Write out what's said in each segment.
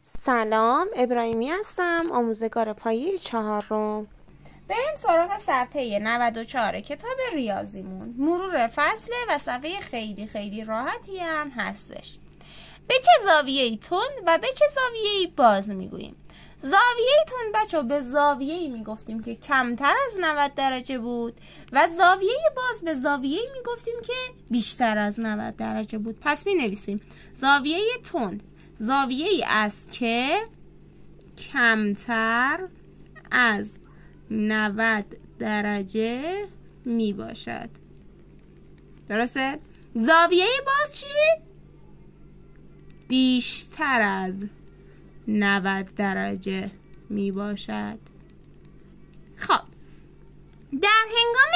سلام، ابراهیمی هستم، آموزگار پایه 4. بریم سراغ صفحه 94 کتاب ریاضیمون. مرور فصله و صفحه خیلی راحتی هم هستش. به چه زاویه‌ای تند و به چه زاویه‌ای باز میگوییم؟ زاویه تند بچه به زاویه‌ای میگفتیم که کمتر از 90 درجه بود و زاویه باز به زاویه‌ای میگفتیم که بیشتر از 90 درجه بود. پس مینویسیم زاویه تند زاویه‌ای است که کمتر از 90 درجه می باشد. درسته؟ زاویه باز چی؟ بیشتر از 90 درجه می باشد. خب در هنگام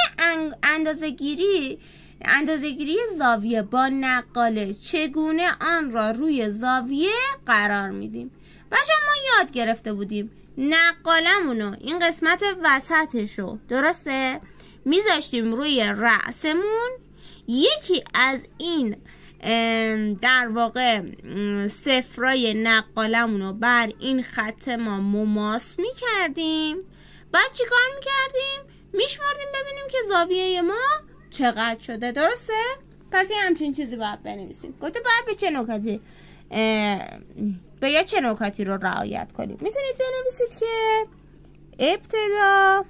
اندازه‌گیری زاویه با نقاله چگونه آن را روی زاویه قرار میدیم؟ بچه ما یاد گرفته بودیم نقالمونو این قسمت وسطشو درسته میذاشتیم روی رأسمون، یکی از این در واقع صفرای نقالمونو بر این خط ما مماس میکردیم. بعد چی کار میکردیم؟ میشمردیم ببینیم که زاویه ما چقدر شده. درسته؟ پس یه همچین چیزی باید بنویسیم. گفته باید به چه نکاتی رو رعایت کنیم. میتونید بنویسید که ابتدا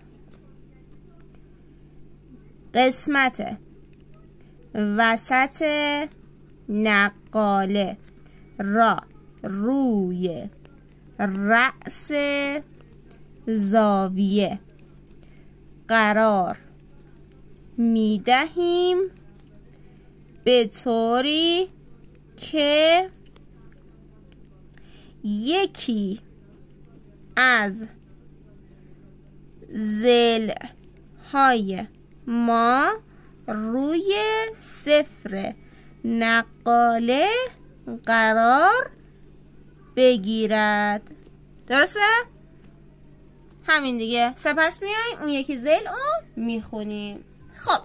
قسمت وسط نقاله را روی رأس زاویه قرار می دهیم به طوری که یکی از ضلع‌های ما روی صفر نقاله قرار بگیرد. درسته؟ همین دیگه. سپس میایم اون یکی ضلع رو میخونیم. خب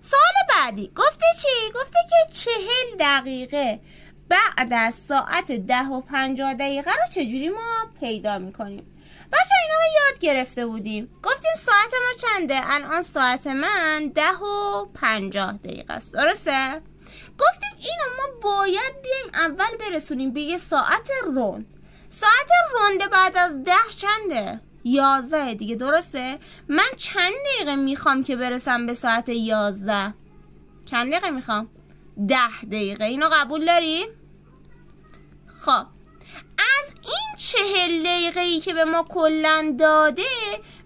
سوال بعدی گفته چی؟ گفته که 40 دقیقه بعد از ساعت 10:50 رو چجوری ما پیدا میکنیم؟ بچه اینا رو یاد گرفته بودیم. گفتیم ساعت ما چنده؟ الان ساعت من 10:50 است. درسته؟ گفتیم اینو ما باید بیایم اول برسونیم به یه ساعت روند. ساعت روند بعد از 10 چنده؟ 11 دیگه. درسته؟ من چند دقیقه میخوام که برسم به ساعت 11؟ چند دقیقه میخوام؟ 10 دقیقه. اینو قبول داری؟ خب از این 40 دقیقه‌ای که به ما کلن داده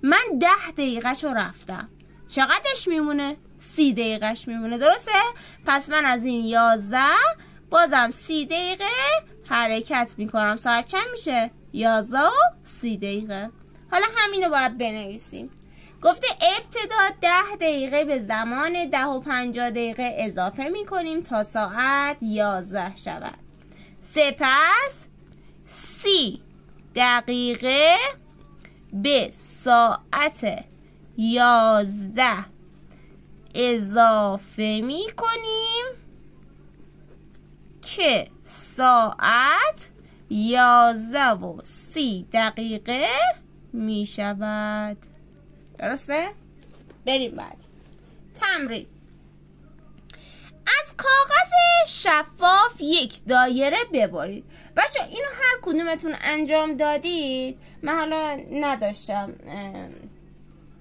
من 10 دقیقه‌شو رفتم. چقدرش میمونه؟ 30 دقیقه‌ش میمونه. درسته؟ پس من از این 11 بازم 30 دقیقه حرکت میکنم. ساعت چند میشه؟ 11:30. حالا همینو باید بنویسیم. گفته ابتدا 10 دقیقه به زمان 10:50 اضافه میکنیم تا ساعت 11 شود. سپس 30 دقیقه به ساعت 11 اضافه میکنیم که ساعت 11:30 می شود. درسته؟ بریم بعد. تمرین. از کاغذ شفاف یک دایره ببرید. بچه اینو هر کدومتون انجام دادید. من حالا نداشتم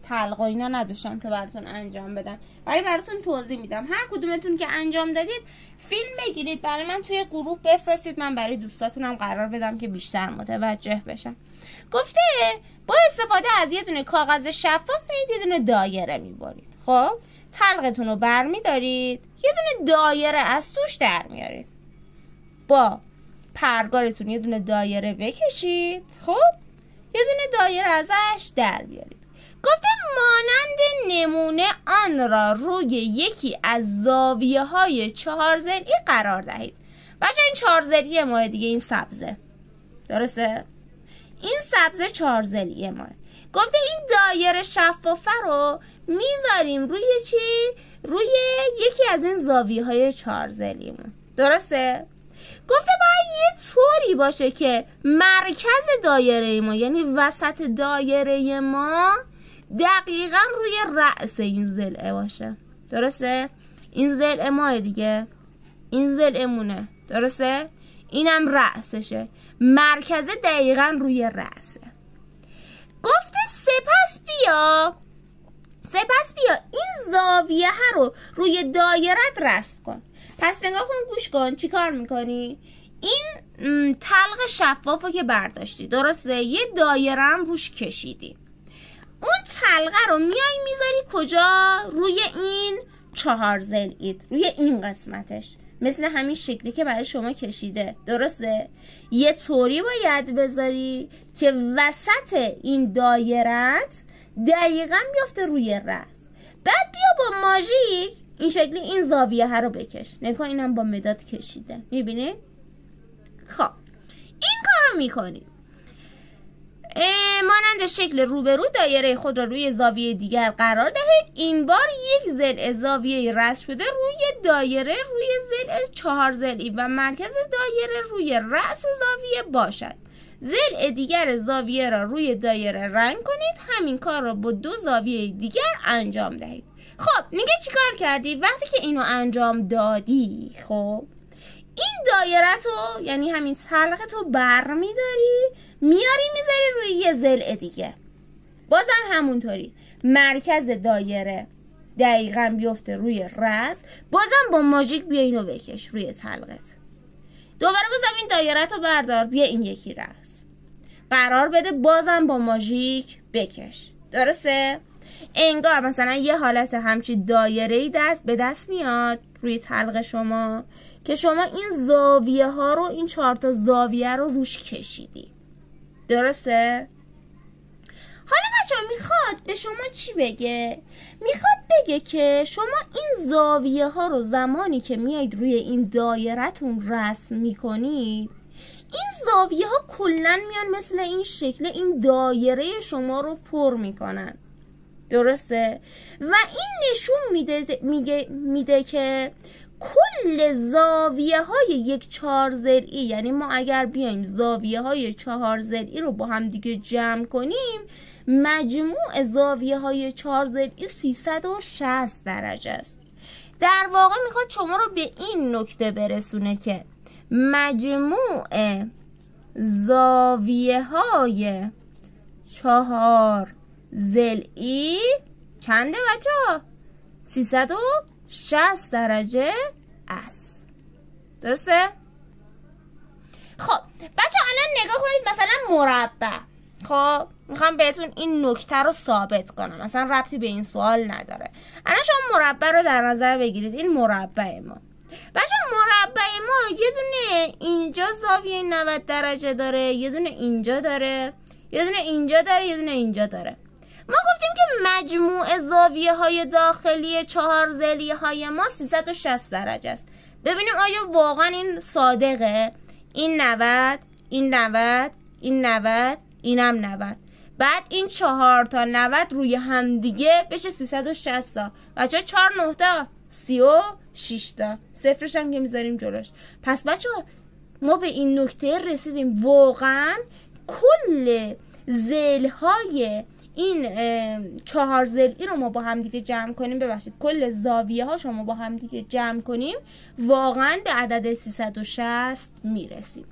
تلق و اینا نداشتم که براتون انجام بدم، ولی براتون توضیح میدم. هر کدومتون که انجام دادید فیلم بگیرید برای من توی گروه بفرستید، من برای دوستاتونم قرار بدم که بیشتر متوجه بشن. گفته با استفاده از یه دونه کاغذ شفاف یه دونه دایره میبرید. خب تلقتون رو بر میدارید، یه دونه دایره از توش در میارید، با پرگارتون یه دونه دایره بکشید. خب یه دونه دایره ازش در بیارید. گفته مانند نمونه آن را روی یکی از زاویه های 4 ضلعی قرار دهید. بچه این 4 ضلعی ماه دیگه، این سبزه. درسته؟ این سبزه 4 ضلعی ماه. گفته این دایره شفافه رو میذاریم روی چی؟ روی یکی از این زاویه های 4 ضلعیمون. درسته؟ گفته باید یه طوری باشه که مرکز دایره ما یعنی وسط دایره ما دقیقا روی رأس این ضلع باشه. درسته؟ این ضلع ماه دیگه، این ضلعمونه، درسته؟ اینم رأسشه، مرکز دقیقا روی رأسه. گفته سپس بیا این زاویه ها رو روی دایرت رسم کن. پس نگاه کن، گوش کن، چی کار میکنی؟ این تلق شفافو که برداشتی، درسته؟ یه دایره هم روش کشیدی. اون تلقه رو میای میذاری کجا؟ روی این 4 ضلعیت، روی این قسمتش، مثل همین شکلی که برای شما کشیده، درسته؟ یه طوری باید بذاری که وسط این دایرت دقیقا بیفته روی رأس. بعد بیا با ماژیک این شکلی این زاویه ها رو بکش. نکن اینم با مداد کشیده، میبینید؟ خب این کار رو میکنید. مانند شکل روبرو دایره خود را روی زاویه دیگر قرار دهید. این بار یک ضلع زاویه رسم شده روی دایره روی ضلع 4 ضلعی و مرکز دایره روی رأس زاویه باشد. ضلع دیگر زاویه را روی دایره رنگ کنید. همین کار را با 2 زاویه دیگر انجام دهید. خب میگه چیکار کردی؟ وقتی که اینو انجام دادی، خب این دایره تو یعنی همین تلقه تو برمیداری میاری میذاری روی یه ضلع دیگه. بازم همونطوری مرکز دایره دقیقا بیفته روی رأس. بازم با ماژیک بیا اینو بکش روی تلقت. دوباره بازم این دایره تو بردار بیا این یکی رأس قرار بده، بازم با ماژیک بکش. درسته؟ انگار مثلا یه حالت همچی دایره‌ای به دست میاد روی تلق شما که شما این زاویه ها رو، این 4 تا زاویه رو روش کشیدی. درسته؟ حالا بچه‌ها میخواد به شما چی بگه؟ میخواد بگه که شما این زاویه ها رو زمانی که میایید روی این دایره‌تون رسم میکنید، این زاویه ها کلن میان مثل این شکل این دایره شما رو پر میکنن. درسته؟ و این نشون میده که کل زاویه های یک 4 ضلعی، یعنی ما اگر بیایم زاویه های 4 ضلعی رو با هم دیگه جمع کنیم، مجموع زاویه های 4 ضلعی 360 درجه است. در واقع میخواد شما رو به این نکته برسونه که مجموع زاویه های 4 ضلعی چنده بچه؟ 360 درجه است. درسته؟ خب بچه الان نگاه کنید مثلا مربع. خب میخوام بهتون این نکته رو ثابت کنم، مثلا ربطی به این سوال نداره. الان شما مربع رو در نظر بگیرید. این مربع ما بچه، مربع ما یه دونه اینجا زاویه 90 درجه داره، یه دونه اینجا داره، یه دونه اینجا داره، یه دونه اینجا داره. ما گفتیم که مجموع زاویه های داخلی 4 ضلعی های ما 360 درجه است. ببینیم آیا واقعا این صادقه؟ این 90، این 90، این 90، اینم 90. بعد این 4 تا 90 روی هم دیگه بشه 360 تا. بچه 4 9 تا 36 تا. صفرش هم که میذاریم جلوش. پس بچه ما به این نکته رسیدیم، واقعا کل ضلع های این 4 ضلعی رو ما با هم دیگه جمع کنیم، ببخشید کل زاویه ها شما با هم دیگه جمع کنیم، واقعا به عدد 360 میرسیم.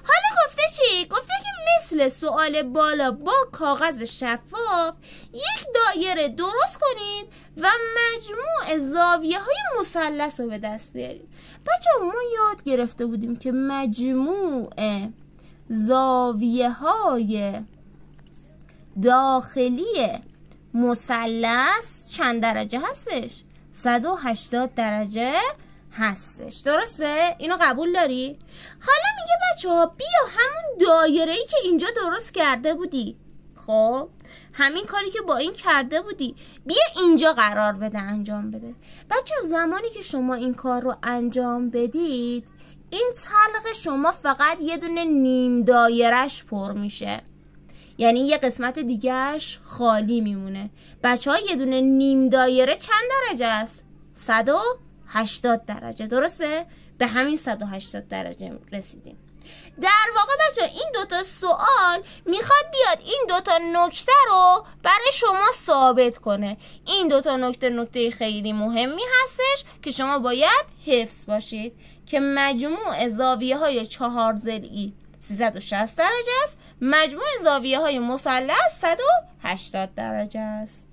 حالا گفته چی؟ گفته که مثل سوال بالا با کاغذ شفاف یک دایره درست کنید و مجموع زاویه های مثلث رو به دست بیارید. بچه ما یاد گرفته بودیم که مجموع زاویه های داخلی مثلث چند درجه هستش؟ 180 درجه هستش. درسته؟ اینو قبول داری؟ حالا میگه بچه‌ها بیا همون دایره‌ای که اینجا درست کرده بودی، خب همین کاری که با این کرده بودی، بیا اینجا قرار بده، انجام بده. بچه‌ها زمانی که شما این کار رو انجام بدید، این تلق شما فقط یه دونه نیم دایرهش پر میشه، یعنی یه قسمت دیگهش خالی میمونه. بچه ها یه دونه نیم دایره چند درجه است؟ 180 درجه. درسته؟ به همین 180 درجه رسیدیم. در واقع بچه این دوتا سوال میخواد بیاد این دوتا نکته رو برای شما ثابت کنه. این دوتا نکته خیلی مهمی هستش که شما باید حفظ باشید که مجموع زاویه های 4 ضلعی 360 درجه است، مجموع زاویه های مثلث 180 درجه است.